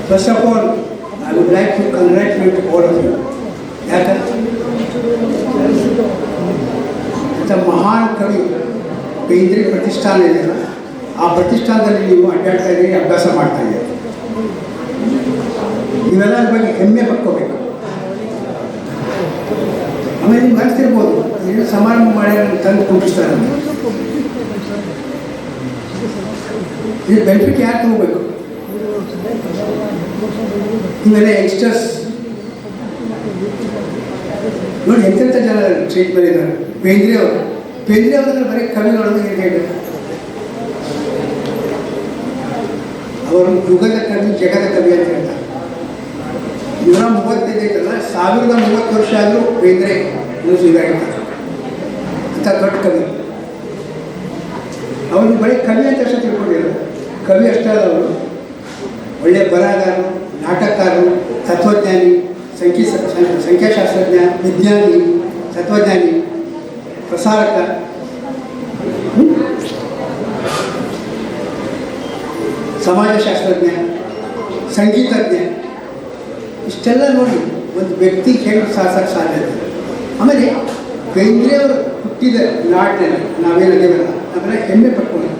First of all, I would like to congratulate all of you. ಯಾಕಂತ ಮಹಾನ್ ಕವಿ ಬೇಂದ್ರೆ ಪ್ರತಿಷ್ಠಾನ ಇದೆಯಲ್ಲ, ಆ ಪ್ರತಿಷ್ಠಾನದಲ್ಲಿ ನೀವು ಅಡ್ಡಾಡ್ತಾ ಇದ್ದೀರಿ, ಅಭ್ಯಾಸ ಮಾಡ್ತಾ ಇದ್ದೀರಿ. ನೀವೆಲ್ಲರ ಬಗ್ಗೆ ಹೆಮ್ಮೆ ಪಡ್ಕೋಬೇಕು. ಆಮೇಲೆ ನಿಮ್ಗೆ ಅನಿಸ್ತಿರ್ಬೋದು, ಏನು ಸಮಾರಂಭ ಮಾಡಿ ತಂದು ಕುಂಡಿಸ್ತಾರೆ. ಇದು ಬೆನಿಫಿಟ್ ಯಾಕೆ ತಗೋಬೇಕು? ನೀವೆಲ್ಲ ಯಂಗ್ಸ್ಟರ್ಸ್ ನೋಡಿ, ಎಂತೆಂಥ ಜನ ಟ್ರೀಟ್ ಮಾಡಿದ್ದಾರೆ. ಬೇಂದ್ರೆ ಅವರು ಬರೀ ಕವಿಗಳೊಂದು ಹೇಳಿ, ಅವರು ಯುಗದ ಕವಿ, ಜಗದ ಕವಿ ಅಂತ ಹೇಳ್ತಾರೆ. 135 ಐತಲ್ಲ, 1030 ವರ್ಷ ಆದರೂ ಬೇಂದ್ರೆ ಇದಾಗಿರ್ತಾರೆ ಅಂತ ದೊಡ್ಡ ಕವಿ. ಅವ್ರಿಗೆ ಬರೀ ಕವಿ ಅಂತ ಅಷ್ಟೇ ತಿಳ್ಕೊಂಡಿಲ್ಲ, ಕವಿ ಅಷ್ಟೇ ಅಲ್ಲ, ಅವರು ಒಳ್ಳೆಯ ಬರಹಗಾರರು, ನಾಟಕಕಾರರು, ತತ್ವಜ್ಞಾನಿ, ಸಂಖ್ಯಾಶಾಸ್ತ್ರಜ್ಞ, ವಿಜ್ಞಾನಿ, ತತ್ವಜ್ಞಾನಿ, ಪ್ರಸಾರಕ, ಸಮಾಜಶಾಸ್ತ್ರಜ್ಞ, ಸಂಗೀತಜ್ಞ. ಇಷ್ಟೆಲ್ಲ ನೋಡಿ ಒಂದು ವ್ಯಕ್ತಿ ಹೇಗೆ ಸಾಧಿಸೋಕ್ಕೆ ಸಾಧ್ಯ ಇದೆ. ಆಮೇಲೆ ಬೇಂದ್ರೆಯವರು ಹುಟ್ಟಿದ ನಾಡಿನಲ್ಲಿ ನಾವೇನಿದ್ದೇವಲ್ಲ, ನಾವೆಲ್ಲ ಹೆಮ್ಮೆ ಪಡ್ಕೊಂಡು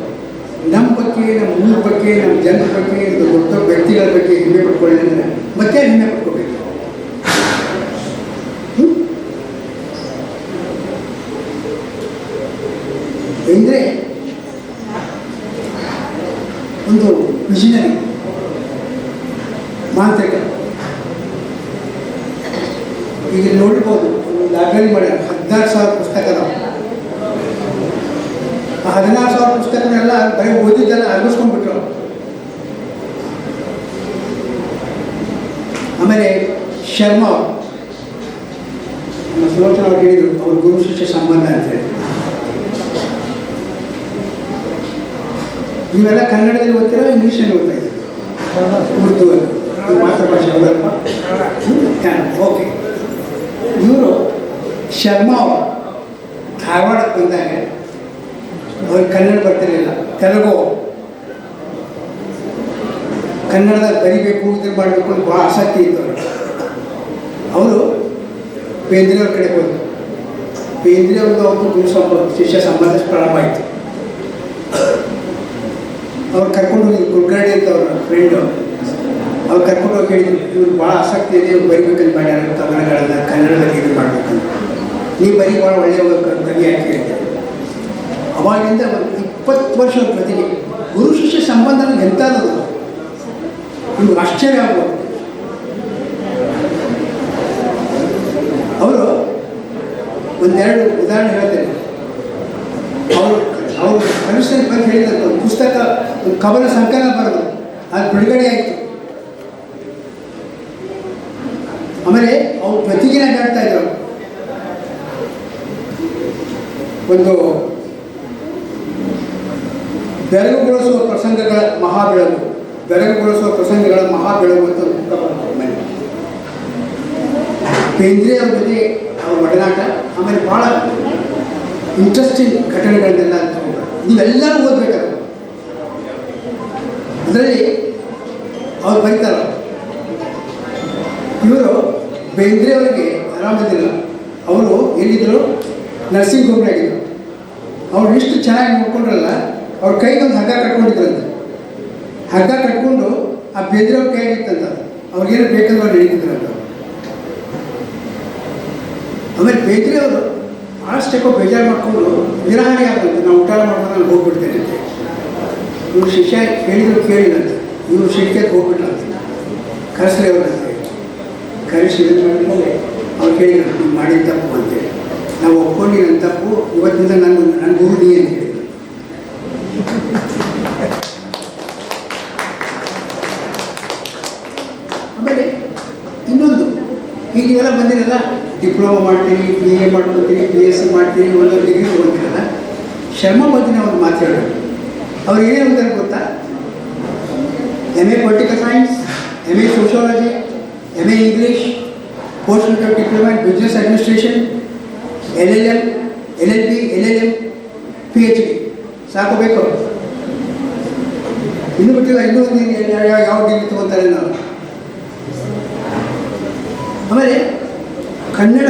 ನಮ್ಮ ಬಗ್ಗೆ, ನಮ್ಮ ಊರ ಬಗ್ಗೆ, ನಮ್ಮ ಜನರ ಬಗ್ಗೆ, ದೊಡ್ಡ ವ್ಯಕ್ತಿಗಳ ಬಗ್ಗೆ ಹೆಮ್ಮೆ ಪಡ್ಕೊಳ್ಳಿ ಅಂದರೆ ಮತ್ತೆ ಹೆಮ್ಮೆ ಪಡ್ಕೋಬೇಕು. ಬೇಂದ್ರೆ ಒಂದು ವಿಷನರಿ, ಮಾಂತ್ರಿಕ. ಈಗ ನೋಡ್ಬೋದು, ಲೈಬ್ರರಿ ಮಾಡ್ಯಾರ 16,000 ಪುಸ್ತಕ ಅದಾವ. ಆ 16,000 ಪುಸ್ತಕನೆಲ್ಲ ಬರೀ ಓದಿದ್ದೆಲ್ಲ ಅರ್ಗಿಸ್ಕೊಂಡ್ಬಿಟ್ರು. ಆಮೇಲೆ ಶರ್ಮಾ ನಮ್ಮ ಸುಲೋಚನ ಅವ್ರು ಹೇಳಿದರು, ಅವ್ರ ಗುರು ಶಿಷ್ಯ ಸಂಬಂಧ ಅಂತೇಳಿ. ನೀವೆಲ್ಲ ಕನ್ನಡದಲ್ಲಿ ಓದ್ತೀರಾ, ಇಂಗ್ಲೀಷಲ್ಲಿ ಓದ್ತಾ ಇದ್ದೀರಿ? ಉರ್ದು ಮಾತೃಭಾಷೆ. ಓಕೆ. ಇವರು ಶರ್ಮಾ ಅವರು ಧಾರವಾಡಕ್ಕೆ ಬಂದಾಗ ಅವ್ರಿಗೆ ಕನ್ನಡ ಬರ್ತಿರಲಿಲ್ಲ, ತೆಲುಗು. ಕನ್ನಡದಲ್ಲಿ ಬರಿಬೇಕು, ಇದು ಮಾಡಬೇಕು ಅಂತ ಭಾಳ ಆಸಕ್ತಿ ಇತ್ತು ಅವ್ರಿಗೆ. ಅವರು ಬೇಂದ್ರೆಯವ್ರ ಕಡೆ ಹೋದರು. ಬೇಂದ್ರೆಯವ್ರದ್ದು ಅವ್ರದ್ದು ಗುರು ಶಿಷ್ಯ ಸಂಬಂಧ ಪ್ರಾರಂಭ ಆಯಿತು. ಅವ್ರು ಕರ್ಕೊಂಡು ಹೋಗಿ, ಕುಲಕರ್ಣಿ ಅಂತ ಅವ್ರ ಫ್ರೆಂಡು, ಅವ್ರು ಕರ್ಕೊಂಡು ಹೋಗಿ ಹೇಳಿದ್ರು, ಇವ್ರಿಗೆ ಭಾಳ ಆಸಕ್ತಿ ಇದೆ, ಇವ್ರು ಬರಿಬೇಕಂತ ಮಾಡ್ಯಾರ ಕವನಗಳನ್ನು ಕನ್ನಡದಲ್ಲಿ ಇದು ಮಾಡಬೇಕಂತ. ನೀವು ಬರೀ ಭಾಳ ಒಳ್ಳೆಯ ಕವಿ ಆಗಿ ಹೇಳ್ತಾರೆ. ಅವಾಗಿಂದ ಒಂದು 20 ವರ್ಷದ ಪ್ರತಿಗೆ ಗುರು ಶಿಷ್ಯ ಸಂಬಂಧ ಎಂಥದ್ದು, ನಿಮ್ಗೆ ಆಶ್ಚರ್ಯ ಆಗ್ಬೋದು. ಅವರು ಒಂದೆರಡು ಉದಾಹರಣೆ ಹೇಳ್ತಾರೆ. ಅವರು ಕನಿಷ್ಠರಿಗೆ ಬಂದು ಹೇಳಿದಂಥ ಒಂದು ಪುಸ್ತಕ, ಒಂದು ಕವನ ಸಂಕಲನ ಬರೆದು ಅದು ಬಿಡುಗಡೆ ಆಯಿತು. ಆಮೇಲೆ ಅವ್ರು ಪ್ರತಿಜ್ಞೆ ಹೇಳ್ತಾ ಇದ್ರು, ಒಂದು ಬೆರಗುಗೊಳಿಸುವ ಪ್ರಸಂಗಗಳ ಮಹಾಬೆಳಗು, ಬೆರಗುಗೊಳಿಸುವ ಪ್ರಸಂಗಗಳ ಮಹಾಬೆಳಗು ಅಂತ ಒಂದು ಪುಸ್ತಕ ಬರ್ತದೆ. ಬೇಂದ್ರೆ ಅವ್ರ ಜೊತೆ ಅವ್ರ ಒಡನಾಟ, ಆಮೇಲೆ ಭಾಳ ಇಂಟ್ರೆಸ್ಟಿಂಗ್ ಘಟನೆಗಳನ್ನೆಲ್ಲ ಅಂತ ನೀವೆಲ್ಲರೂ ಓದಬೇಕಾದ್ರೆ. ಅದರಲ್ಲಿ ಅವ್ರು ಬರೀತಾರ, ಇವರು ಬೇಂದ್ರೆ ಅವರಿಗೆ ಆರಾಮದಿಲ್ಲ. ಅವರು ಎಲ್ಲಿದ್ದರು, ನರ್ಸಿಂಗ್ ಹೋಮ್ ಆಗಿದ್ದರು. ಅವ್ರು ಇಷ್ಟು ಚೆನ್ನಾಗಿ ನೋಡ್ಕೊಂಡ್ರಲ್ಲ, ಅವ್ರ ಕೈಗೊಂದು ಹಗ್ಗ ಕಟ್ಕೊಂಡಿದ್ರಂತೆ. ಹಗ್ಗ ಕಟ್ಕೊಂಡು ಆ ಬೇಂದ್ರೆ ಅವ್ರ ಕೈಗಿತ್ತಂತ, ಅವ್ರಿಗೇನು ಬೇಕಂದ್ರೆ ಅವ್ರು ನಡೀತಿದ್ರಂತ. ಆಮೇಲೆ ಬೇಂದ್ರೆ ಅವರು ಭಾಳಷ್ಟಕ್ಕೋ ಬೇಜಾರು ಮಾಡಿಕೊಂಡು ನಿರಾಹಾರಿ ಆಗಂತೆ, ನಾವು ಊಟ ಮಾಡೋದು ನಾನು ಹೋಗ್ಬಿಡ್ತೇನೆ ಅಂತ. ಇವ್ರು ಶಿಷ್ಯ ಹೇಳಿದ್ರು ಕೇಳಿದಂತೆ, ಇವರು ಶಿಕ್ಷೆಗೆ ಹೋಗ್ಬಿಟ್ರಂತೆ. ಕರೆಸ್ರಿ ಅವ್ರಂತೆ. ಕರೆಸಿ ಇದು ಮಾಡಿದ್ಮೇಲೆ ಅವ್ರು ಕೇಳಿದ್ರು, ನೀವು ಮಾಡಿದ ತಪ್ಪು ಅಂತೇಳಿ. ನಾವು ಒಪ್ಕೊಂಡು ನನ್ನ ತಪ್ಪು, ಇವತ್ತಿಂದ ನನ್ನ ಗುರು ನೀ ಅಂತ ಹೇಳಿದ್ರು. ಆಮೇಲೆ ಇನ್ನೊಂದು, ಈಗ ನೀವೆಲ್ಲ ಬಂದಿರಲ್ಲ, ಡಿಪ್ಲೊಮಾ ಮಾಡ್ತೀರಿ, BA ಮಾಡ್ಕೊತೀರಿ, BSc ಮಾಡ್ತೀರಿ, ಒಂದೊಂದು ಡಿಗ್ರಿ ತೊಗೊತೀರಲ್ಲ. ಶರ್ಮಾ ಬಗ್ಗೆ ಒಂದು ಮಾತಾಡೋದು. ಅವ್ರು ಏನೇನು ಅಂತಾರೆ ಗೊತ್ತಾ? MA political science, MA sociology, MA English, post graduate diploma in business administration, LLM, LLB, LLM, PhD. ಸಾಕು ಬೇಕು. ಇನ್ನೂ ಬಿಟ್ಟಿಲ್ಲ, ಇನ್ನೂ ಒಂದು ಯಾವ ಡಿಗ್ರಿ ತೊಗೊತಾರೆ ನಾವು. ಆಮೇಲೆ ಕನ್ನಡ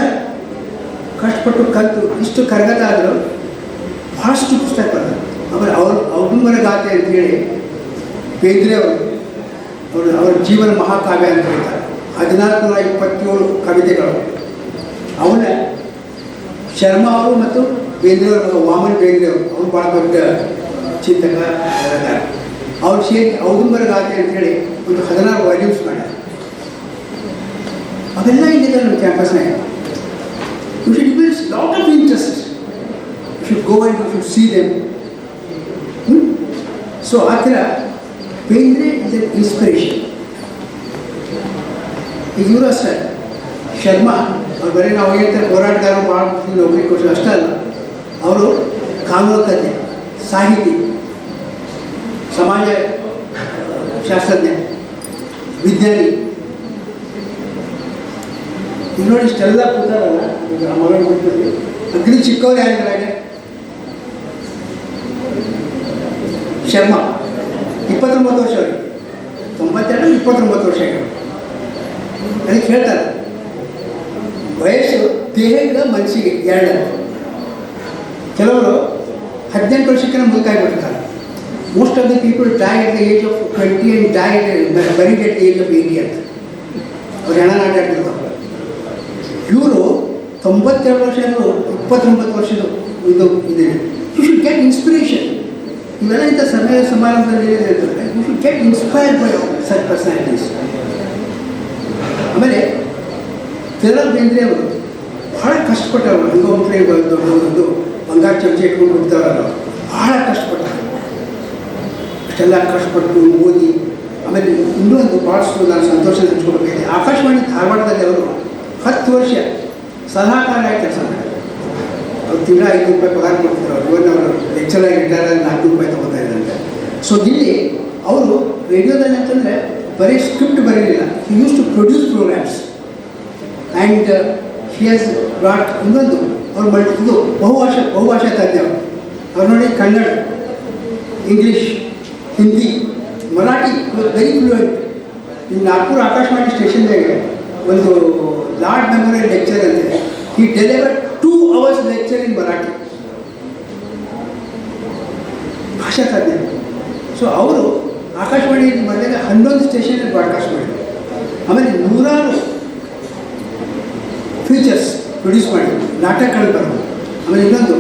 ಕಷ್ಟಪಟ್ಟು ಕಲಿತು ಇಷ್ಟು ಕರಗತ ಆದರೂ ಭಾಳಷ್ಟು ಪುಸ್ತಕ ಬರ್ತದೆ. ಆಮೇಲೆ ಔದುಂಬರ ಗಾಥೆ ಅಂತೇಳಿ ಬೇಂದ್ರೆ ಅವರ ಜೀವನ ಮಹಾಕಾವ್ಯ ಅಂತ ಹೇಳ್ತಾರೆ. 1427 ಕವಿತೆಗಳು. ಅವನ್ನ ಶರ್ಮಾ ಅವರು ಮತ್ತು ಬೇಂದ್ರೆ ಅವರು, ವಾಮನ್ ಬೇಂದ್ರೆ ಅವರು ಭಾಳ ದೊಡ್ಡ ಚಿಂತಕ ಬರದಾರ. ಅವ್ರು ಸೇರಿ ಔದುಂಬರ ಗಾಥೆ ಅಂತೇಳಿ ಒಂದು 16 ವಾಲ್ಯೂಮ್ಸ್ ಮಾಡ್ಯಾರ. ಅವೆಲ್ಲ ಇಲ್ಲಿದೆ ನಮ್ಮ ಕ್ಯಾಂಪಸ್ನಾಗ. You should build lot of interest. You should go and you should see them. So ಆ ಥರ ಬೇಂದ್ರೆ ಇಸ್ ಎನ್ ಇನ್ಸ್ಪಿರೇಷನ್. ಈಗ ಇವರು ಅಷ್ಟೇ, ಶರ್ಮಾ ಅವ್ರು ಬರೀ ನಾವು ಹೇಳ್ತಾರೆ ಹೋರಾಟಗಾರ ಭಾಳ ನೌಕರಿ ಕೊಟ್ಟರು ಅಷ್ಟೇ ಅಲ್ಲ, ಅವರು ಕಾನೂನು ತಜ್ಞ, ಸಾಹಿತಿ, ಸಮಾಜ ಶಾಸ್ತ್ರಜ್ಞ, ವಿಜ್ಞಾನಿ. ಈಗ ನೋಡಿ ಇಷ್ಟೆಲ್ಲ ಕೂತಾರಲ್ಲ, ಈಗ ಆ ಮಗಳು ಬಿಡ್ತೀವಿ ಅಗ್ರಿ ಚಿಕ್ಕವ್ರು ಯಾರಿದ್ದಾರೆ? ಶರ್ಮಾ 29 ವರ್ಷ ಅವ್ರಿಗೆ, 92 29 ವರ್ಷ ಆಗ್ಯಾವ. ಅದಕ್ಕೆ ಹೇಳ್ತಾರೆ ವಯಸ್ಸು ದೇಹದ ಮನಸ್ಸಿಗೆ ಎರಡು. ಕೆಲವರು 18 ವರ್ಷಕ್ಕೆ ಮುದುಕಾಗಿಬಿಡ್ತಾರೆ. Most of the people die at the age of 20 and die buried at the age of 80 ಅಂತ. ಅವ್ರು ಹೆಣ ನಾಟಾಡ್ತಿರ್ತಾರೆ. ಇವರು 92 ವರ್ಷ, 29 ವರ್ಷದ ಇದು ಇದೆ. You should get inspiration. ಇವೆಲ್ಲ ಇಂಥ ಸಮಯ ಸಮಾರಂಭದಲ್ಲಿ ಹೇಳ್ತಾರೆ, you should get inspired by such personalities. ಆಮೇಲೆ ಬೇಂದ್ರೆ ಅವರು ಭಾಳ ಕಷ್ಟಪಟ್ಟವರು. ಹಂಗೋಮಕ್ಳೆ ಒಂದು ಬಂಗಾರ ಚಮಚೆ ಇಟ್ಕೊಂಡು ಹೋಗ್ತಾರಲ್ಲ, ಭಾಳ ಕಷ್ಟಪಟ್ಟರು. ಅಷ್ಟೆಲ್ಲ ಕಷ್ಟಪಟ್ಟು ಓದಿ. ಆಮೇಲೆ ಇನ್ನೂ ಒಂದು ಭಾಳಷ್ಟು ನಾನು ಸಂತೋಷ ಹಂಚ್ಕೊಳ್ಬೇಕಾಗಿದೆ. ಆಕಾಶವಾಣಿ ಧಾರವಾಡದಲ್ಲಿ ಅವರು 10 ವರ್ಷ ಸಲಹಾಕಾರಾಗಿ ಕೆಲಸ ಮಾಡಿದ್ರು. ಅವ್ರು ತಿಂಗಳ 5 ರೂಪಾಯಿ ಪಗಾರ ಕೊಡ್ತಾರೆ. ಇವನ್ನ ಅವರು ಲೆಕ್ಚರಾಗಿ ರಿಟೈರ್ ಆಗಿ 400 ರೂಪಾಯಿ ತೊಗೊತಾ ಇದ್ದಂತೆ. ಸೊ ಇಲ್ಲಿ ಅವರು ರೇಡಿಯೋದಲ್ಲಿ ಅಂತಂದರೆ ಬರೀ ಸ್ಕ್ರಿಪ್ಟ್ ಬರೀಲಿಲ್ಲ. He used to produce programs and he has brought ಇನ್ನೊಂದು ಅವ್ರು ಇದು ಬಹುಭಾಷಾ ತಜ್ಞ. ಅವ್ರು ನೋಡಿ Kannada, English, Hindi, Marathi very fluent. ಈ ನಾಗ್ಪುರ ಆಕಾಶವಾಣಿ ಸ್ಟೇಷನ್ದಾಗೆ ಒಂದು ಲಾರ್ಡ್ ಮೆಮೋರಿಯಲ್ ಲೆಕ್ಚರ್ ಅಂತಿದೆ. He delivered 2 hours lecture in Marathi. ಭಾಷಾ ತಜ್ಞ. ಸೊ ಅವರು ಆಕಾಶವಾಣಿಯಲ್ಲಿ ಮಾಡಿದಾಗ 11 ಸ್ಟೇಷನಲ್ಲಿ ಬ್ರಾಡ್ಕಾಸ್ಟ್ ಮಾಡಿದರು. ಆಮೇಲೆ 100 ಫೀಚರ್ಸ್ ಪ್ರೊಡ್ಯೂಸ್ ಮಾಡಿ, ನಾಟಕಗಳು ಬರೋದು. ಆಮೇಲೆ ಇನ್ನೊಂದು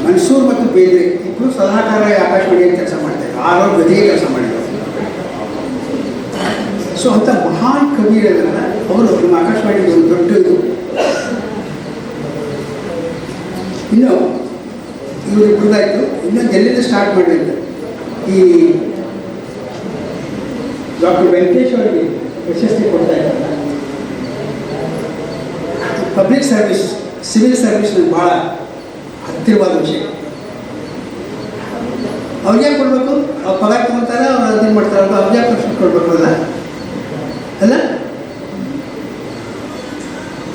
ಮನ್ಸೂರ್ ಮತ್ತು ಬೇಂದ್ರೆ ಇಬ್ಬರು ಸಲಹಾಕಾರರಾಗಿ ಆಕಾಶವಾಣಿಯಲ್ಲಿ ಕೆಲಸ ಮಾಡ್ತಾರೆ. 6 ವರ್ಷ ಗದಿಗೆ ಕೆಲಸ ಮಾಡಿದರು. ಸೊ ಅಂಥ ಮಹಾನ್ ಕವಿ ಇರೋದ್ರಲ್ಲ ಅವರು ನಮ್ಮ ಆಕಾಶವಾಣಿಗೆ ಒಂದು ದೊಡ್ಡ ಇದು. ಇನ್ನು ಇವರು ಇಬ್ಬರದಾಯಿತು. ಇನ್ನೊಂದು ಎಲ್ಲಿಂದ ಸ್ಟಾರ್ಟ್ ಮಾಡಲಿಲ್ಲ. ಈ ಡಾಕ್ಟರ್ ವೆಂಕಟೇಶ್ ಅವರಿಗೆ ಪ್ರಶಸ್ತಿ ಕೊಡ್ತಾ ಇದ್ದಾರೆ. ಪಬ್ಲಿಕ್ ಸರ್ವಿಸ್, ಸಿವಿಲ್ ಸರ್ವಿಸ್ ನನಗೆ ಭಾಳ ಹತ್ತಿರವಾದ ವಿಷಯ. ಅವ್ರಿಗೆ ಕೊಡಬೇಕು, ಅವ್ರು ಪಗಾರ ತೊಗೊತಾರೆ, ಅವ್ರು ಅದನ್ನು ಮಾಡ್ತಾರೆ, ಅವ್ರಿಗೆ ಪ್ರಶ್ನೆ ಕೊಡಬೇಕು ಅಲ್ಲ ಅಲ್ಲ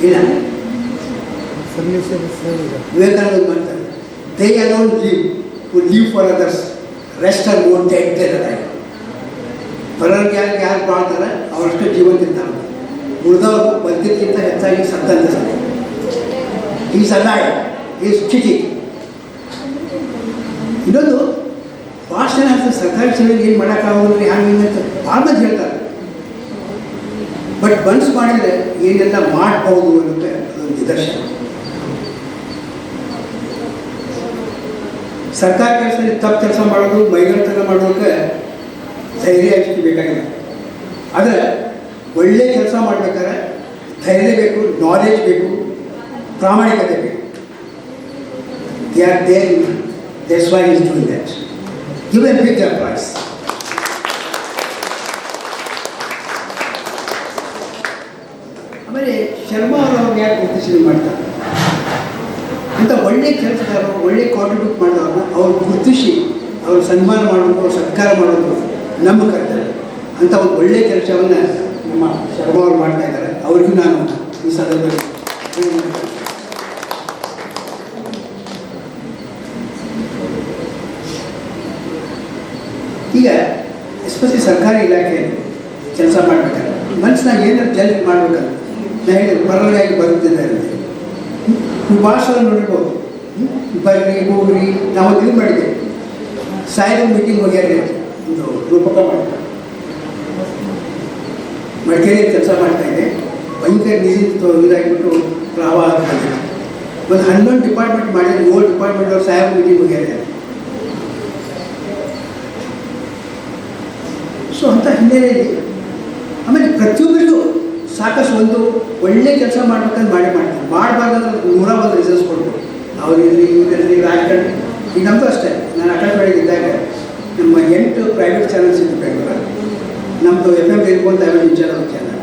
ಇಲ್ಲ. ವಿವೇಕಾನಂದ ಮಾಡ್ತಾರೆ, they alone live for others, rest are more dead there alive. ಬರೋರಿಗೆ ಯಾರು ಮಾಡ್ತಾರೆ ಅವರಷ್ಟು ಜೀವಂತಿರ್ತಾರೆ. ಉಳಿದವರು ಬದುಕಿಗಿಂತ ಹೆಚ್ಚಾಗಿ ಸತ್ತಂತ ಸರಿ. ಈ ಸದಾಯ ಈ ಸ್ಥಿತಿ. ಇನ್ನೊಂದು ಭಾಷಣ ಸರ್ಕಾರಿ ಸೇವೆಗೆ ಏನು ಮಾಡೋಕ್ಕಾಗೋದ್ರಿ ಹಂಗೆ ಅಂತ ಭಾಳ ಮಂದಿ ಹೇಳ್ತಾರೆ. ಬಟ್ ಬನ್ಸ್ ಮಾಡಿದರೆ ಏನೆಲ್ಲ ಮಾಡ್ಬೋದು ಅನ್ನೋಕ್ಕೆ ಅದೊಂದು ನಿದರ್ಶನ. ಸರ್ಕಾರಿ ಕೆಲಸದಲ್ಲಿ ತಪ್ಪು ಕೆಲಸ ಮಾಡೋದು, ಮೈಗಳ್ತನ ಮಾಡೋಕ್ಕೆ ಧೈರ್ಯ ಅಷ್ಟು ಬೇಕಾಗಿಲ್ಲ. ಆದರೆ ಒಳ್ಳೆ ಕೆಲಸ ಮಾಡಬೇಕಾದ್ರೆ ಧೈರ್ಯ ಬೇಕು, ನಾಲೆಜ್ ಬೇಕು, ಪ್ರಾಮಾಣಿಕತೆ ಬೇಕು. They are there. That's why is doing that. Give a big applause. ಆಮೇಲೆ ಶರ್ಮಾ ಅವರು ಯಾಕೆ ಗುರುತಿಸಿ ಮಾಡ್ತಾರೆ ಅಂತ ಒಳ್ಳೆ ಕೆಲಸಗಾರರು, ಒಳ್ಳೆ ಕಾಂಟ್ರಿಬ್ಯೂಟ್ ಮಾಡೋರನ್ನ ಅವ್ರು ಗುರುತಿಸಿ ಅವ್ರು ಸನ್ಮಾನ ಮಾಡೋದು, ಅವ್ರು ಸತ್ಕಾರ ಮಾಡೋದು ನಮ್ಮ ಕರ್ತವ್ಯ. ಅಂತ ಒಂದು ಒಳ್ಳೆಯ ಕೆಲಸವನ್ನು ನಮ್ಮ ಶರ್ಮಾ ಅವರು ಮಾಡ್ತಾ ಇದ್ದಾರೆ. ಅವ್ರಿಗೂ ನಾನು ಈ ಸಂದರ್ಭದಲ್ಲಿ ಈಗ ಎಸ್ಪೆಷಲಿ ಸರ್ಕಾರಿ ಇಲಾಖೆಯಲ್ಲಿ ಕೆಲಸ ಮಾಡಬೇಕಾದ್ರೆ ಮನಸ್ಸಿನಾಗ ಏನಾದ್ರು ಜಲ್ದಿ ಮಾಡ್ಬೇಕಂತ ನಾನು ಹೇಳಿದೆ ಪರವಾಗಿ ಬರುತ್ತಿದ್ದಾರೆ ಅಂತ. ನೀವು ಭಾಳ ಸಲ ನೋಡಿರ್ಬೋದು, ಬರ್ರಿ ಹೋಗ್ರಿ. ನಾವು ಇದು ಮಾಡಿದ್ದೇವೆ, ಸಾಯಿಬ ಮೀಟಿಂಗ್ ಹೋಗ್ಯಾರ ಒಂದು ರೂಪಕ ಮಾಡ್ತಾರೆ, ಮಡಿಕೇರಿ ಕೆಲಸ ಮಾಡ್ತಾಯಿದ್ದೆ. ಭಯಂಕರ ನಿಜ ಇದಾಗಿಬಿಟ್ಟು ಪ್ರವಾಹ ಆಗ್ತಾಯಿದೆ. ಒಂದು 11 ಡಿಪಾರ್ಟ್ಮೆಂಟ್ ಮಾಡಿದ್ರೆ 7 ಡಿಪಾರ್ಟ್ಮೆಂಟ್ ಅವ್ರು ಸಾಯಿಬ ಮೀಟಿಂಗ್ ಹೋಗ್ಯಾರ. ಸೊ ಅಂಥ ಹಿನ್ನೆಲೆ ಇದೆ. ಆಮೇಲೆ ಪ್ರತಿಯೊಬ್ಬರಿಗೂ ಸಾಕಷ್ಟು ಒಂದು ಒಳ್ಳೆ ಕೆಲಸ ಮಾಡ್ಬೇಕಂತ ಮಾಡ್ತಾರೆ. ಮಾಡಬಾರ್ದಂದ್ರೆ 101 ರಿಸಲ್ಟ್ಸ್ ಕೊಡ್ಬೋದು. ಅವರಿರಲಿ ಇವರಿರಲಿ ರಾಜಕಾರಣ. ಈಗ ನಮ್ಮದು ಅಷ್ಟೇ. ನಾನು ಆಕಾಶವಾಣಿಗಿದ್ದಾಗ ನಮ್ಮ 8 ಪ್ರೈವೇಟ್ ಚಾನಲ್ಸ್ ಇದ್ದು ಬೆಂಗಳೂರಲ್ಲಿ. ನಮ್ಮದು FM ಇರ್ಬೋದು, ಚಾನಲ್ ಚಾನಲ್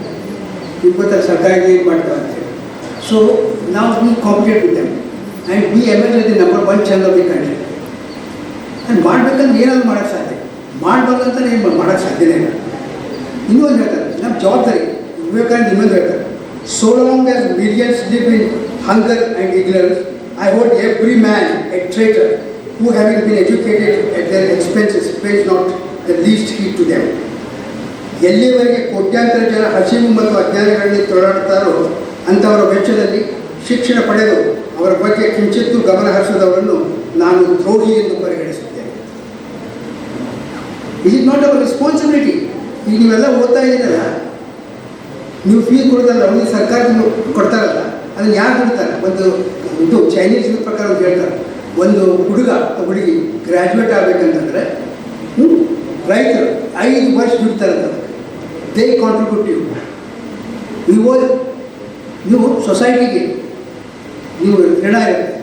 ಇಪ್ಪತ್ತರ ಸರ್ಕಾರಿ ಏನು ಮಾಡ್ತಾರೆ ಅಂತೇಳಿ. ಸೊ ನಾವು we compete with them and we emerge the number 1 channel of the country. ನಾನು ಮಾಡ್ಬೇಕಂದ್ರೆ ಏನಾದರೂ ಮಾಡೋಕ್ಕೆ ಸಾಧ್ಯ, ಮಾಡಬಾರ್ದಂತ ಏನು ಮಾಡೋಕ್ಕೆ ಸಾಧ್ಯನೇ ಇಲ್ಲ. ಇನ್ನೂ ಒಂದು ಹೇಳ್ತಾರೆ, ನಮ್ಮ ಜವಾಬ್ದಾರಿ ವಿವೇಕಾನಂದ ಇನ್ನೊಂದು ಹೇಳ್ತಾರೆ, so long as millions live in hunger and ignorance I hold every man a traitor who having been educated at their expenses pays not the least heed to them. ಎಲ್ಲಿವರೆಗೆ ಕೋಟ್ಯಾಂತರ ಜನ ಹಸಿವು ಮತ್ತು ಅಜ್ಞಾನಗಳಲ್ಲಿ ತೊಡಾಡುತ್ತಾರೋ ಅಂಥವರ ವೆಚ್ಚದಲ್ಲಿ ಶಿಕ್ಷಣ ಪಡೆದು ಅವರ ಬಗ್ಗೆ ಕಿಂಚಿತ್ತೂ ಗಮನ ಹರಿಸಿದವರನ್ನು ನಾನು ದ್ರೋಹಿ ಎಂದು ಪರಿಗಣಿಸುತ್ತೇನೆ. It is not our responsibility. ಈಗ ನೀವೆಲ್ಲ ಓದ್ತಾ ಇದ್ದೀರಲ್ಲ, ನೀವು ಫೀಸ್ ಕೊಡೋದಲ್ಲ, ಅವ್ರಿಗೆ ಸರ್ಕಾರದಿಂದ ಕೊಡ್ತಾರಲ್ಲ, ಅದನ್ನು ಯಾರು ಕೊಡ್ತಾರೆ? ಒಂದು ಇದು ಚೈನೀಸ್ ಪ್ರಕಾರ ಒಂದು ಹೇಳ್ತಾರೆ, ಒಂದು ಹುಡುಗ ಹುಡುಗಿ ಗ್ರ್ಯಾಜುಯೇಟ್ ಆಗಬೇಕಂತಂದರೆ ರೈತರು 5 ವರ್ಷ ದುಡ್ತಾರಂತ. ದೇ ಕಾಂಟ್ರಿಬ್ಯೂಟಿವ್. ನೀವು ಸೊಸೈಟಿಗೆ ನೀವು ಋಣ ಇರುತ್ತೆ,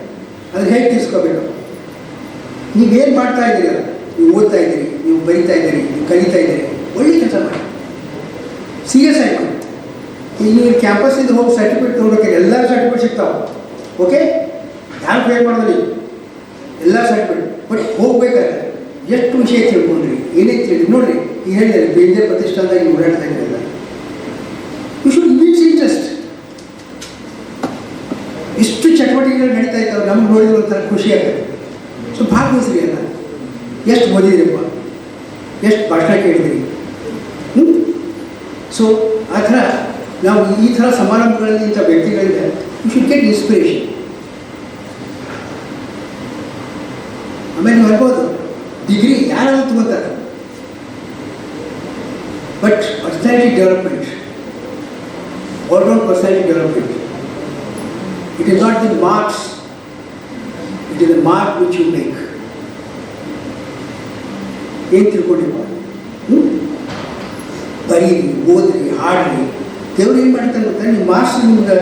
ಅದನ್ನು ಹೇಗೆ ತೀರ್ಸ್ಕೋಬೇಕು? ನೀವೇನು ಮಾಡ್ತಾ ಇದ್ದೀರಲ್ಲ, ನೀವು ಓದ್ತಾ ಇದ್ದೀರಿ, ನೀವು ಬರಿತಾ ಇದ್ದೀರಿ, ನೀವು ಕಲಿತಾ ಇದ್ದೀರಿ, ಒಳ್ಳೆ ಕೆಲಸ ಮಾಡಿ, ಸೀರಿಯಸ್ ಆಗಿ ಮಾಡಿ. ಈಗ ನೀವು ಕ್ಯಾಂಪಸ್ಸಿಂದ ಹೋಗಿ ಸರ್ಟಿಫಿಕೇಟ್ ತೊಗೊಳಕ್ಕೆ ಎಲ್ಲ ಸರ್ಟಿಫಿಕೇಟ್ ಸಿಗ್ತಾವೆ. ಓಕೆ, ಯಾರು ಪೇ ಮಾಡೋದು ನೀವು ಎಲ್ಲ ಸರ್ಟಿಫಿಕೇಟ್. ಬಟ್ ಹೋಗ್ಬೇಕಾದ್ರೆ ಎಷ್ಟು ವಿಷಯ ತಿಳ್ಕೊಂಡ್ರಿ, ಏನೇ ತಿಳಿ ನೋಡಿರಿ. ಈಗ ಹೇಳಿದರೆ ಬೇಂದ್ರೆ ಪ್ರತಿಷ್ಠಾನದಾಗ ನೀವು ಓಡಾಡ್ತಾ ಇದ್ದೀರಲ್ಲ, ಯು ಶುಡ್ ಮೀಟ್ಸ್ ಇಂಟ್ರೆಸ್ಟ್. ಇಷ್ಟು ಚಟುವಟಿಕೆಗಳು ನಡೀತಾ ಇದ್ದಾವೆ, ನಮ್ಗೆ ನೋಡಿದ್ರೆ ಒಂಥರ ಖುಷಿ ಆಗುತ್ತೆ. ಸೊ ಭಾಗವಹಿಸ್ರಿ ಅಲ್ಲ, ಎಷ್ಟು ಓದಿದ್ರಪ್ಪ, ಎಷ್ಟು ಭಾಷಣ ಕೇಳಿದ್ರಿ. ಸೊ ಆ ಥರ ನಾವು ಈ ಥರ ಸಮಾರಂಭಗಳಲ್ಲಿ ಇಂಥ ವ್ಯಕ್ತಿಗಳಿಂದ ಯು ಶುಡ್ ಗೆಟ್ ಇನ್ಸ್ಪಿರೇಷನ್. ಆಮೇಲೆ ನೀವು ಅನ್ಬೋದು ಡಿಗ್ರಿ ಯಾರಾದ್ರೂ ತಗೋತಾರೆ, but personality development, all round personality development, it is not the marks, it is the mark which you make. ಏನು ತಿಳ್ಕೊಂಡಿಪ್ಪ, ಬರೀರಿ, ಓದ್ರಿ, ಹಾಡ್ರಿ. ದೇವ್ರು ಏನು ಮಾಡ್ತಾನೆ ಗೊತ್ತಾ, ನಿಮ್ಮ ಮಾರ್ಕ್ಸ್ ನಿಮ್ಗೆ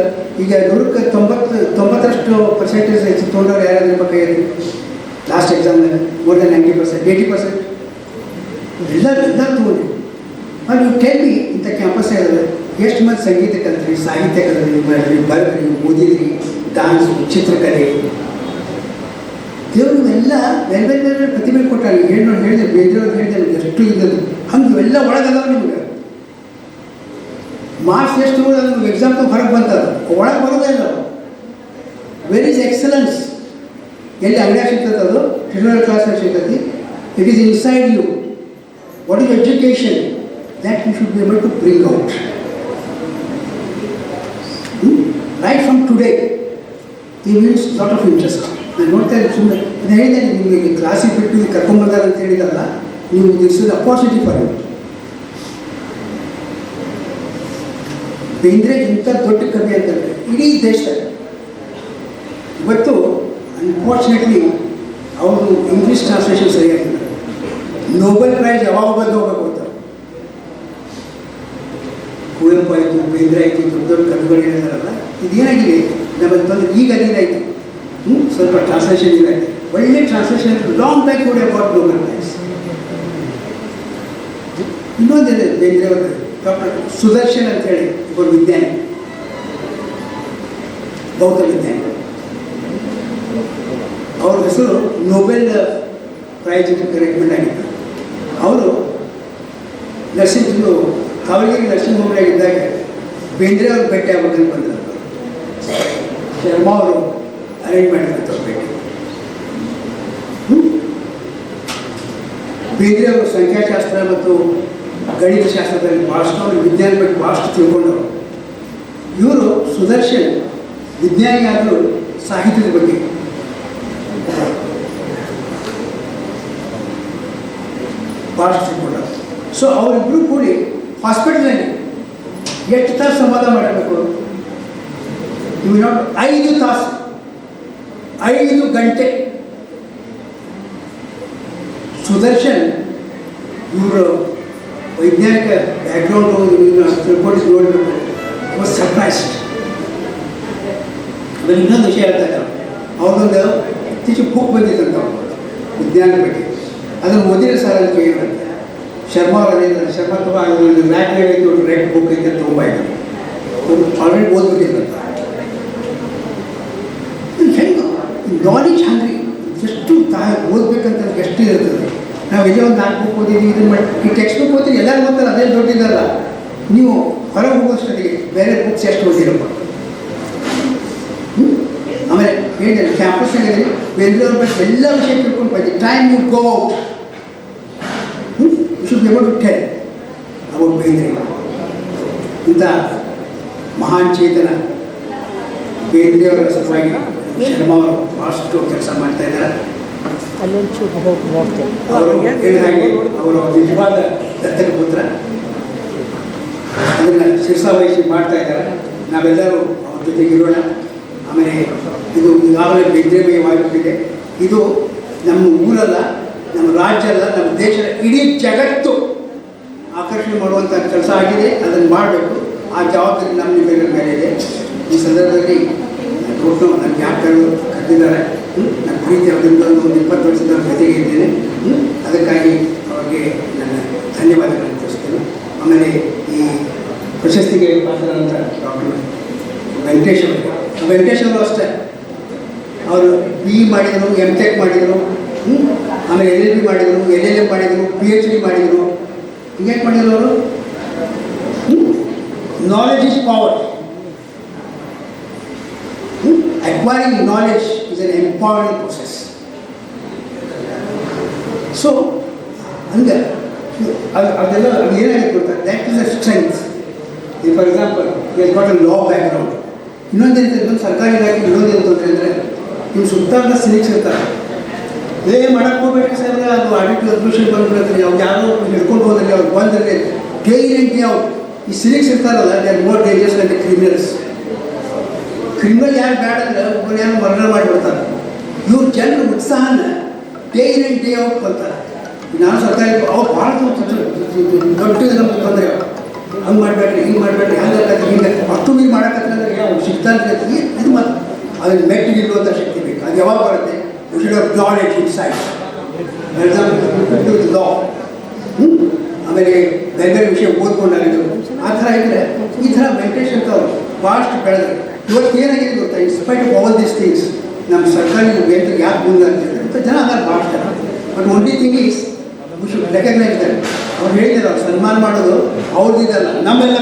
ಈಗ 100ಕ್ಕೆ 90% ಹೆಚ್ಚು ತೊಗೊಂಡವ್ರು ಯಾರಾದ್ರೂ ನಿಮ್ಮ ಕೈಯಲ್ಲಿ ಲಾಸ್ಟ್ ಎಕ್ಸಾಮ್ನಾಗ ಮೋರ್ ದೆನ್ 90%, 80% ಎಲ್ಲ ತೊಗೊಂಡು. ಅದು ನೀವು ಟೆಲ್ ಮಿ, ಇಂಥ ಕ್ಯಾಂಪಸ್ ಹೇಳಿದ್ರೆ ಎಷ್ಟು ಮಂದಿ ಸಂಗೀತ ಕಲಿತ್ರಿ, ಸಾಹಿತ್ಯ ಕಲಿತ್ರಿ, ಮಾಡಿರಿ, ಬರೆದ್ರಿ, ಓದಿದ್ರಿ, ಡಾನ್ಸು, ಚಿತ್ರಕಲೆ. ದೇವರು ಎಲ್ಲ ಬೇರೆ ಬೇರೆ ಬೇರೆ ಪ್ರತಿಭೆ ಕೊಟ್ಟಾರೆ. ಹೇಳಿದ್ರೆ ಬೇರೆಯವ್ರು ಹೇಳಿದ್ರೆ ಎಷ್ಟು ಇದ್ದದ್ದು ಹಂಗೆ ಇವೆಲ್ಲ ಒಳಗದವ. ನಿಮ್ಗೆ ಮಾರ್ಕ್ಸ್ ಎಷ್ಟು ಅದು ನಿಮ್ಗೆ ಎಕ್ಸಾಮ್ ಹೊರಗೆ ಬಂತದ್ದು, ಒಳಗೆ ಬರೋದೇ ಇಲ್ಲ. Where is excellence? ಎಲ್ಲಿ ಅಂಗಡಿಯಾಗ ಸಿಗ್ತದೆ, ಅದು ಟ್ಯೂಟೋರಿಯಲ್ ಕ್ಲಾಸ್ನಾಗ ಸಿಗ್ತದೆ. It is inside you. What is education that you should be able to bring out right from today. It means lot of interest. ನಾನು ನೋಡ್ತಾ ಇದ್ದೀನಿ, ಸುಮ್ಮನೆ ಅದು ಹೇಳಿದೆ ನಿಮಗೆ ಕ್ಲಾಸಿಗೆ ಬಿಟ್ಟು ಕರ್ಕೊಂಡ್ಬಂದಾರ ಅಂತ ಹೇಳಿದಲ್ಲ, ನೀವು this is opportunity for you. Bendre ಇಂಥ ದೊಡ್ಡ ಕವಿ ಅಂತಂದರೆ ಇಡೀ ದೇಶದಲ್ಲಿ ಇವತ್ತು ಅನ್ಫಾರ್ಚುನೇಟ್ಲಿ ಅವರು ಇಂಗ್ಲೀಷ್ ಟ್ರಾನ್ಸ್ಲೇಷನ್ ಸರಿಯಾಗಿಲ್ಲ. ನೋಬೆಲ್ ಪ್ರೈಸ್ ಯಾವಾಗ ಬಂದು ಹೋಗಬೇಕು ಅಂತ. ಕುವೆಂಪು ಆಯಿತು, ಬೇಂದ್ರೆ ಆಯಿತು, ದೊಡ್ಡ ದೊಡ್ಡ ಕವಿಗಳು ಹೇಳಿದಾರಲ್ಲ, ಇದೇನಾಗಿದೆ ನಮ್ಮಲ್ಲಿ ಬಂದು ಈಗ ಅದೇನಾಯಿತು, ಸ್ವಲ್ಪ ಟ್ರಾನ್ಸ್ಲೇಷನ್ ಇದಾಗಿದೆ. ಒಳ್ಳೆ ಟ್ರಾನ್ಸ್ಲೇಷನ್ ಲಾಂಗ್ ಬ್ಯಾಕ್ ಕೂಡ ಅಬೌಟ್ ನೋಬೆಲ್ ಪ್ರೈಸ್. ಇನ್ನೊಂದಿದೆ ಬೇಂದ್ರೆ ಅವರು ಡಾಕ್ಟರ್ ಸುದರ್ಶನ್ ಅಂತೇಳಿ ಒಬ್ಬರು ವಿಜ್ಞಾನಿ, ಬೌದ್ಧ ವಿಜ್ಞಾನಿ. ಅವ್ರ ಹೆಸರು ನೋಬೆಲ್ ಪ್ರೈಸ್ ರೆಕಮೆಂಡ್ ಆಗಿತ್ತು. ಅವರು ಕಾವಲಿಗೆ ನರ್ಸಿಂಗ್ ಹೋಮ್ನಾಗಿದ್ದಾಗ ಬೇಂದ್ರೆ ಅವ್ರು ಭೇಟಿ ಆಗ್ಬೇಕಂತ ಬಂದರು. ಶರ್ಮಾ ಅವರು ಅರೇಂಜ್ ಮಾಡಿದಂಥ ಭೇಟಿ. ಬೇರೆ ಅವರು ಸಂಖ್ಯಾಶಾಸ್ತ್ರ ಮತ್ತು ಗಣಿತಶಾಸ್ತ್ರದಲ್ಲಿ ಭಾಳಷ್ಟು ಅವರು ವಿಜ್ಞಾನ ಬಗ್ಗೆ ಭಾಳಷ್ಟು ತಿಳ್ಕೊಂಡವರು. ಇವರು ಸುದರ್ಶನ್ ವಿಜ್ಞಾನಿ ಆದರೂ ಸಾಹಿತ್ಯದ ಬಗ್ಗೆ ಭಾಳಷ್ಟು ತಿಳ್ಕೊಂಡರು. ಸೊ ಅವರಿಬ್ಬರು ಕೂಡಿ ಹಾಸ್ಪಿಟಲಲ್ಲಿ ಎಷ್ಟು ತಾಸು ಸಂವಾದ ಮಾಡಬೇಕು? ಇವು ನೋಡಿ 5 ತಾಸು 5 ಗಂಟೆ. ಸುದರ್ಶನ್ ಇವರು ವೈಜ್ಞಾನಿಕ ಬ್ಯಾಕ್ಗ್ರೌಂಡ್ ತಿಳ್ಕೊಂಡು ನೋಡಬೇಕು. Was surprised. ಆಮೇಲೆ ಇನ್ನೊಂದು ವಿಷಯ ಹೇಳ್ತಾ ಇದ್ದಾರೆ, ಅವ್ರದ್ದೊಂದು ಇತ್ತೀಚೆಗೆ ಬುಕ್ ಬಂದಿತ್ತಂತ ವಿಜ್ಞಾನ ಬಗ್ಗೆ. ಅದನ್ನು ಓದಿರೋ ಸಾಲ ಕೇಳಿದಂತೆ ಶರ್ಮಾ ಅವರೇಂದ್ರ ಶರ್ಮಾ ತುಂಬ ಅದೊಂದು ರ್ಯಾಕ್ ಬುಕ್ ಐತೆ ತುಂಬ ಆಯಿತು, ಆಲ್ರೆಡಿ ಓದ್ಬಿಟ್ಟಿದ್ದಂತ. ಹೆಂಗೆ ನಾಲೆಜ್ ಹಂಗ್ರಿ ಎಷ್ಟು ಓದ್ಬೇಕಂತ ಎಷ್ಟು ಇರ್ತದೆ. ನಾವು ಎಲ್ಲೇ ಒಂದು 4 ಬುಕ್ ಓದಿದ್ದೀವಿ, ಇದನ್ನು ಮಾಡಿ ಈ ಟೆಕ್ಸ್ಟ್ ಬುಕ್ ಓದಿರಿ ಎಲ್ಲರೂ ಓದ್ತಾರೆ, ಅದೇ ದೊಡ್ಡಿದ್ದಲ್ಲ. ನೀವು ಹೊರಗೆ ಹೋಗೋಷ್ಟೊತ್ತಿಗೆ ಬೇರೆ ಬುಕ್ಸ್ ಎಷ್ಟು ಓದಿರಪ್ಪ. ಆಮೇಲೆ ಹೇಳಿದೆ ಕ್ಯಾಂಪಸ್ನಾಗಿದ್ರಿ ಬೆಂಗಳೂರು ಬಗ್ಗೆ ಎಲ್ಲ ವಿಷಯ ತಿಳ್ಕೊಂಡು ಬಂದು time you go out you should be able to tell about Bendre. ಇಂಥ ಮಹಾನ್ ಚೇತನ ಬೇಂದ್ರೆಯವರ ಸಲುವಾಗಿ ಶರ್ಮಾ ಅವರು ಭಾಳಷ್ಟು ಕೆಲಸ ಮಾಡ್ತಾ ಇದ್ದಾರೆ. ಅವರು ಹೇಳಿದಾಗೆ ಅವರು ನಿಜವಾದ ದತ್ತಕ ಪುತ್ರ, ಅದನ್ನು ಶಿರಸಾವಹಿಸಿ ಮಾಡ್ತಾ ಇದ್ದಾರೆ. ನಾವೆಲ್ಲರೂ ಅವ್ರ ಜೊತೆಗಿರೋಣ. ಆಮೇಲೆ ಇದು ಈಗಾಗಲೇ ಬೇಂದ್ರೆಮಯವಾಗಿಬಿಟ್ಟಿದೆ. ಇದು ನಮ್ಮ ಊರಲ್ಲ, ನಮ್ಮ ರಾಜ್ಯ ಅಲ್ಲ, ನಮ್ಮ ದೇಶದ ಇಡೀ ಜಗತ್ತು ಆಕರ್ಷಣೆ ಮಾಡುವಂಥ ಕೆಲಸ ಆಗಿದೆ. ಅದನ್ನು ಮಾಡಬೇಕು. ಆ ಜವಾಬ್ದಾರಿ ನಮ್ಮ ನಿಮ್ಮೆಲ್ಲರ ಮೇಲೆ ಇದೆ. ಈ ಸಂದರ್ಭದಲ್ಲಿ ಒಟ್ಟು ನನ್ನ ಜ್ಞಾಪಕಗಳು ಕರೆದಿದ್ದಾರೆ. ನನ್ನ ಪ್ರೀತಿ ಅವರಿಂದ ಒಂದು 20 ವರ್ಷದ ಜೊತೆಗೆ ಇದ್ದೇನೆ. ಅದಕ್ಕಾಗಿ ಅವರಿಗೆ ನನ್ನ ಧನ್ಯವಾದಗಳನ್ನು ತಿಳಿಸ್ತೇನೆ. ಆಮೇಲೆ ಈ ಪ್ರಶಸ್ತಿಗೆ ಪಾತ್ರರಾದಂಥ ಡಾಕ್ಟರ್ ವೆಂಕಟೇಶ್ ಅವರು ಅಷ್ಟೇ, ಅವರು BE ಮಾಡಿದರು, MTech ಮಾಡಿದರು, ಆಮೇಲೆ LLB ಮಾಡಿದರು, LLM ಮಾಡಿದರು, PhD ಮಾಡಿದರು. ಹಿಂಗ್ಯಾಕೆ ಮಾಡಿದ್ರು ಅವರು? Knowledge is power. Acquiring knowledge is an empowering process. So ಹಂಗೆ ಅದೆಲ್ಲ ಏನಾಗಿದೆ ಗೊತ್ತಾ, that is a strength. For example you got a law background. ಇನ್ನೊಂದೇನಿದೆ, ಇನ್ನೊಂದು ಸರ್ಕಾರಿ ಇಲಾಖೆ ಇನ್ನೊಂದೇನು ತೊಂದರೆ ಅಂದರೆ ನಿಮ್ಮ ಸುತ್ತಾದ ಸಿನಿಕ್ಸ್ ಇರ್ತಾರೆ. ಮಾಡಕ್ಕೆ ಹೋಗ್ಬೇಕು ಸಾಹೇಬ್ರೆ, ಅದು ಆಡಿಟ್ ಅಡ್ಮಿಷನ್ ಬಂದ್ಬಿಡುತ್ತೆ, ಅವ್ರು ಯಾರೋ ಹಿಡ್ಕೊಂಡು ಹೋದಲ್ಲಿ ಅವ್ರು ಬಂದರೆ ಡೈಲಿ ಅವ್ರು ಈ ಸಿನಿಕ್ಸ್ ಇರ್ತಾರಲ್ಲ, they are more dangerous like criminals. Criminal ಯಾರು ಬೇಡ ಅಂದರೆ ಒಬ್ಬರು ಯಾರು ಮರ್ಡರ್ ಮಾಡಿಬಿಡ್ತಾರೆ. ಇವ್ರು ಜನರ ಉತ್ಸಾಹನ day in and day out ಬರ್ತಾರೆ. ನಾನು ಸರ್ಕಾರಿ ಅವ್ರು ಭಾಳ ದೊಡ್ಡ ನಮ್ಗೆ ತೊಂದರೆ. ಹಂಗೆ ಮಾಡಬೇಡ್ರಿ, ಹಿಂಗೆ ಮಾಡಬೇಡ್ರಿ, ಹಂಗಾಗತ್ತೆ, ಹಿಂಗೆ ಅಷ್ಟು ನೀವು ಮಾಡೋಕ್ಕಂದ್ರೆ ಯಾವ ಸಿಗ್ತಾನೆ ಇದು ಮತ್ತು ಅದನ್ನು ಮೆಟ್ಟಿಗಿರುವಂಥ ಶಕ್ತಿ ಬೇಕು. ಅದು ಯಾವಾಗ ಬರುತ್ತೆ? You should have knowledge inside. For example law, ಆಮೇಲೆ ಬೇರೆ ವಿಷಯ ಓದ್ಕೊಂಡಾಗಿದ್ದು ಆ ಥರ ಇದ್ದರೆ ಈ ಥರ ವೆಂಕಟೇಶ್ ಅಂತ ಅವರು ಭಾಳಷ್ಟು ಬೆಳೆದ್ರು. ಇವತ್ತು ಏನಾಗಿದೆ ಗೊತ್ತಾ, in spite of all these things ನಮ್ಮ ಸರ್ಕಾರಿ ಬೇಂದ್ರೆ ಯಾಕೆ ಮುಂದೆ ಅಂತಿದ್ದಾರೆ ಅಂತ ಜನ ಅದಾರೆ ಭಾಳ ಜನ. But only thing is we should recognise that. ಅವ್ರು ಹೇಳಿದ್ದಾರೆ, ಅವ್ರು ಸನ್ಮಾನ ಮಾಡೋದು ಅವ್ರದ್ದಿದ್ದಲ್ಲ, ನಮ್ಮೆಲ್ಲ